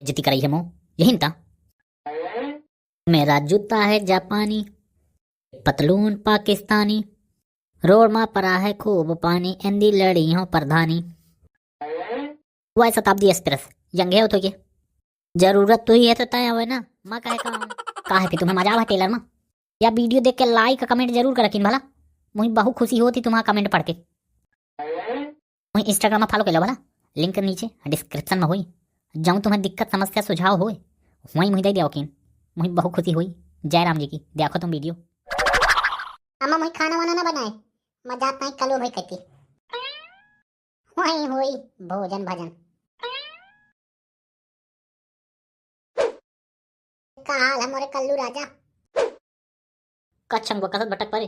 जिती कराई है मो यही था। मेरा जूता है जापानी, पतलून पाकिस्तानी, रोड में पड़ा है खूब पानी, एंदी लड़ी हो प्रधानी। वो है शताब्दी एक्सप्रेस यंगे हो तो ये जरूरत तो ही है तो तय हो ना। मैं काहे पे तुम्हें मजा आवा टेलर में या वीडियो देख के लाइक कमेंट जरूर कर रखी भला। मुझे बहुत खुशी होती तुम्हारा कमेंट पढ़ के। मुझे इंस्टाग्राम में फॉलो कर लो भला, लिंक नीचे डिस्क्रिप्शन में हुई। जाऊँ तुम्हें दिक्कत समस्या सुझाव हो वहीं मुझे दे दिया यकीन। मुझे बहुत खुशी हुई। जय राम जी की देखो तुम वीडियो। अम्मा मुझे खाना वाना ना बनाए, मैं जाता हूँ कलो भाई कहती वहीं हुई भोजन भजन। का हाल है मोरे कल्लू राजा? कच्छम को कसत भटक पड़े।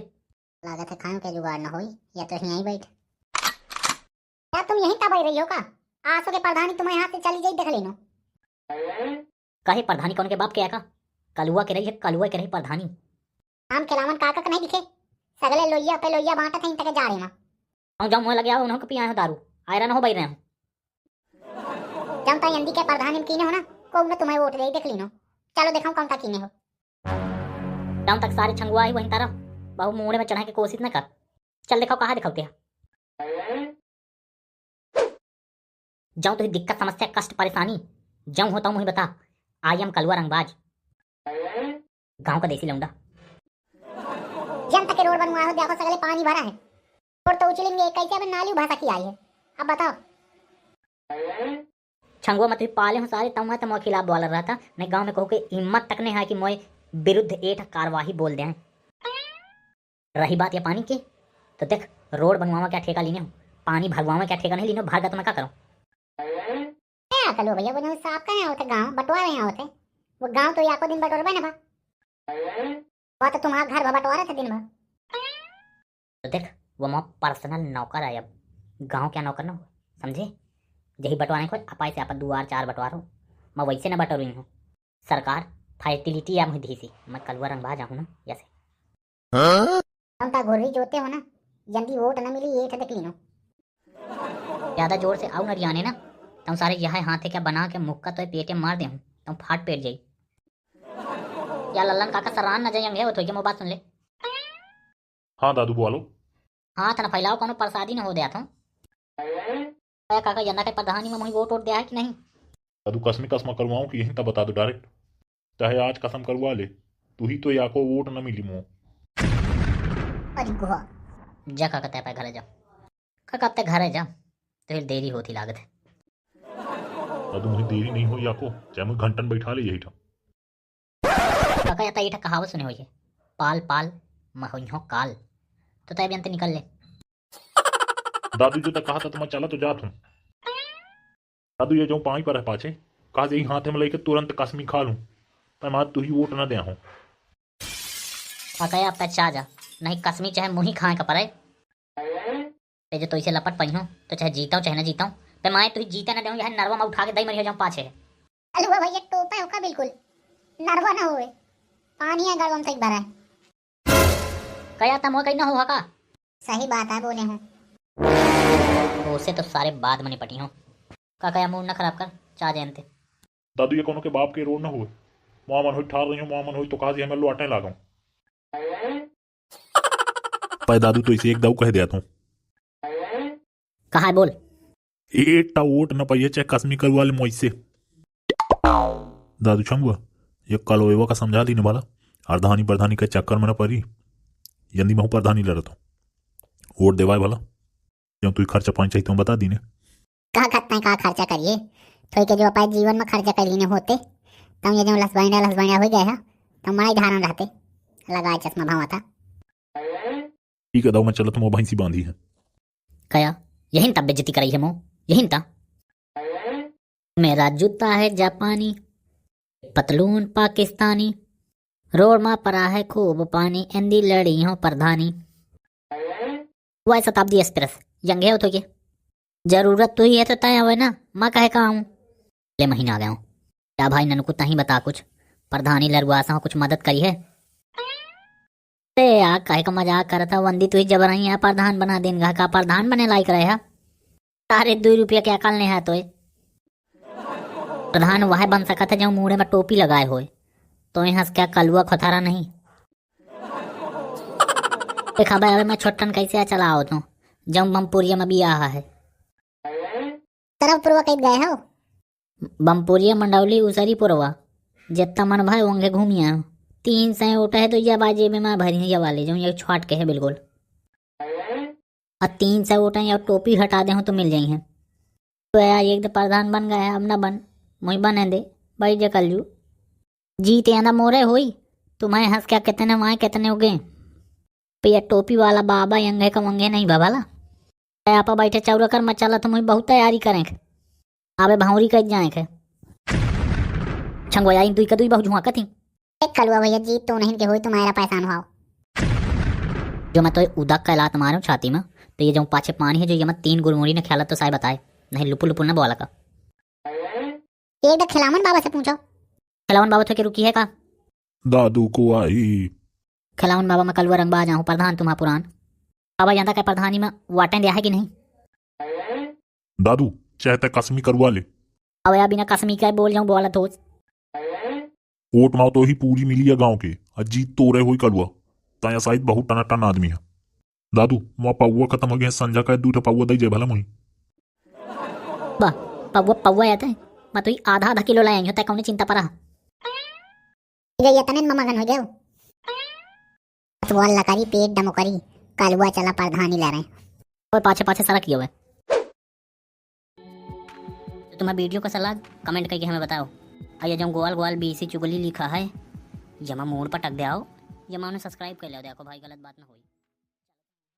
लागत है खाने के जुगाड़ ना होई, या तो यहीं बैठ। क्या तुम यहीं दबाई रही हो का? आसो के प्रधानी तुम्हारे हाथ से चली जाई देख लेनो। कहे प्रधानी कौन के बाप के का कलुआ के रही है, कलुआ के रही प्रधानी। हम खिलावन काका का नहीं दिखे, सगले लोइया पे लोइया बांटा थे तक जा रहे ना। और जब मुँह लग गया उन्होंने पिया हो दारू आयरन हो बैठ रहे हो। जब तक यंदी के प्रधानी में कीने हो ना को ने तुम्हें वोट दे देख लीनो। चलो देखो कौन सा कीने हो। जब तक सारे छंगुआ ही वहीं तारा बहु मुड़े में चढ़ाने की कोशिश न कर। चल दिखाओ कहाँ दिखाओ जाऊँ तो दिक्कत समस्या कष्ट परेशानी जाऊँ होता हूँ मुझे बता। आई एम कलुआ रंगबाज गांव का देसी लौंडा। जब तक रोड बनवा हो देखो सगले पानी भरा है। रोड तो उछलेंगे कैसे अब नाली भाषा की आई है। अब बताओ छंगुआ मत पाले हूँ सारे तम तो मोए खिलाफ बोल रहा था। मैं गांव में कहूँ कि हिम्मत तक नहीं है कि मोए विरुद्ध एक कार्यवाही बोल दें। रही बात ये पानी की तो देख रोड बनवावा क्या ठेका लेने हो, पानी भरवावा क्या ठेका नहीं लेने भर तो मैं क्या करूँ। क्या कलो भैया वो साफ कहाँ होते गांव बंटवारे यहाँ होते। वो गांव तो याको दिन बंटवारे ना वो तो तुम्हारा घर बंटवारा था दिन भर। तो देख वो मोह पर्सनल नौकर है। अब गांव क्या नौकर ना हो समझे। यही बंटवाने को अपाई से आप दुआर चार बंटवारो मैं वैसे ना बटोर रही हूँ। सरकार फैसिलिटी या मुझे सी मैं कलुआ रंगबाज हूँ ना जैसे तुम ता गोरी जोते हो ना, जल्दी वोट ना मिली ये देख लीनो। ज्यादा जोर से आओ नरियाने ना तुम सारे यह हाथे क्या बना के मुक्का तो पेटे मार दे हूँ तुम फाट पेट जाई। या लल्लन काका सरान न जाएंगे वो तो ये बात सुन ले। हाँ दादू बोलो। हाथ न फैलाओ कौन प्रसादी न हो दिया था काका यंदा के प्रधानी में मुझे वोट वोट दिया है कि नहीं। दादू कसम कसम करवाऊं कि यहीं तब बता दो डायरेक्ट, चाहे आज कसम करवा ले तू ही तो याको वोट न मिली मो। अरे गुहा जा काका तय पे घर जा काका अब तक घर जा तो फिर देरी होती लागत है। दादू मुझे देरी नहीं हो याको, चाहे मुझे घंटन बैठा ले यही था। काका या तय कहावत सुने हो ये पाल पाल मैं हो काल तो तय भी निकल ले। दादू जो तक कहा था तो मैं चला तो जात हूँ। दादू ये जो पानी पर है पाछे कहा यही हाथ में लेके तुरंत कसमी खा लूं पर मार तू ही वोट न दे हूँ। काका अब तक चाह जा नहीं कसमी चाहे मुही खाए का पड़े ते जो तो इसे लपट पही हो तो चाहे जीता हूँ चाहे ना जीता हूँ पे माए तू जीता ना दे यह नरवा में उठा के दही मरी हो जाऊँ पाछे। अलुआ भैया टोपा होगा बिल्कुल नरवा ना होए, पानी है गड़वा में तक भरा है। कया तम हो कहीं ना हो का सही बात है बोले हैं। उससे तो सारे बाद में निपटी हो काका या मूड न खराब कर चाह जानते। दादू ये कोनो के बाप के रोड न हुए माँ मन हो ठार रही हूँ माँ मन हो तो कहा मैं लुआटने लागा पर दादू तो इसे एक दाऊ कह दिया तू कहा है बोल एक वोट न पाइए चाहे कसमी करवा ले मुझसे। दादू छंगुआ ये कल का समझा दी न भला अर्धानी प्रधानी के चक्कर में न पड़ी यदि मैं प्रधानी लड़त हूँ वोट देवाए भला जब तू खर्चा पानी चाहिए तो बता दी ने कहा करते हैं कहा खर्चा करिए थोड़ी के जो अपने जीवन में खर्चा कर लेने होते तब ये जो लसबाइंडा हो गया है तो मनाई धारण रहते लगाए चश्मा भावा था। ठीक है दाऊ मैं चलो तुम भैंसी बांधी है कया यही तब बेइज्जती कराई है मो यही था। मेरा जूता है जापानी, पतलून पाकिस्तानी, रोड में पड़ा है खूब पानी, एंदी लड़ी हो प्रधानी। वो है शताब्दी एक्सप्रेस यंगे हो तो ये जरूरत तो ही है तो तय हो ना। मैं कहे का हूँ ले महीना आ गया हूँ क्या भाई ननकू तही बता कुछ प्रधानी लड़ुआसा कुछ मदद करी है। ते यार कहे का मजाक कर था वंदी तू ही जबरही है प्रधान बना देंगे का प्रधान बने लायक रहे है सारे 2 रुपया क्या कल है तो प्रधान वह बन सका था जो मुंह में टोपी लगाए होए, तो हंस क्या कलुआ खोथारा नहीं। देखा भाई अबे मैं छोटन कैसे चला आओ तो जब बमपुरिया में भी आहा है। तरफ पूर्व कहीं गए हो? बमपुरिया मंडौली उसरी पुरवा जितना मन भाई वंगे घूमिया 3 सै उठे है तो यह बाजे में मैं भरी ये वाले जो ये छाट के है बिल्कुल। और 3 सै उठे या टोपी हटा दे हो तो मिल जाई है। तो यार एक तो प्रधान बन गए अब ना बन मुझ बने दे भाई जे कल जू जीते आंदा मोरे हुई तुम्हें हंस क्या कितने माए कितने हो गए। ये टोपी वाला बाबा यंगे का वंगे नहीं बाबाला आप बैठे चौरा कर मचाला तो मुझे बहुत तैयारी करें आबे भावरी कर जाए छंगोया इन दुई का दुई बहुत झुआ थी। एक कलुआ भैया जीत तो नहीं के हुई तुम्हारा पहचान हुआ। जो मैं तो उदक का लात मारूं छाती में तो ये जो पाछे पानी है जो ये मैं 3 गुरमुड़ी ने खेला तो साय बताए नहीं लुपुल लुपुल ने बोला का। एक बार खिलावन बाबा से पूछो। खिलावन बाबा तो के रुकी है का दादू को आई। खिलावन बाबा मैं कलवा रंग बा जाऊँ प्रधान तुम्हारा पुरान बाबा जानता क्या प्रधानी में वाटें दिया है कि नहीं। दादू चाहते कसमी करवा ले। अब यार बिना कसमी का बोल जाऊँ बोला तो वोट माओ तो ही पूरी मिली है गांव के अजीत तोरे हुई कलुआ ताया शायद बहुत टना टन आदमी है। दादू मुआ पाउआ खत्म हो गया संजा का दूठा पाउआ दई जाए भला मुई बा पौवा आता है मैं तो ही आधा किलो लाएंगे होता कौन चिंता पड़ा ये तने ममगन हो जाओ तो अल्लाह करी पेट डमो करी कलुआ चला प्रधानी ले रहे और पाछे पाछे सारा किया हुआ है। तो तुम्हें वीडियो का सलाह कमेंट करके हमें बताओ और ये जो गोल गोल बीसी चुगली लिखा है जमा मोड़ पर टक दे आओ जमा उन्हें सब्सक्राइब कर लो देखो भाई गलत बात ना हुई।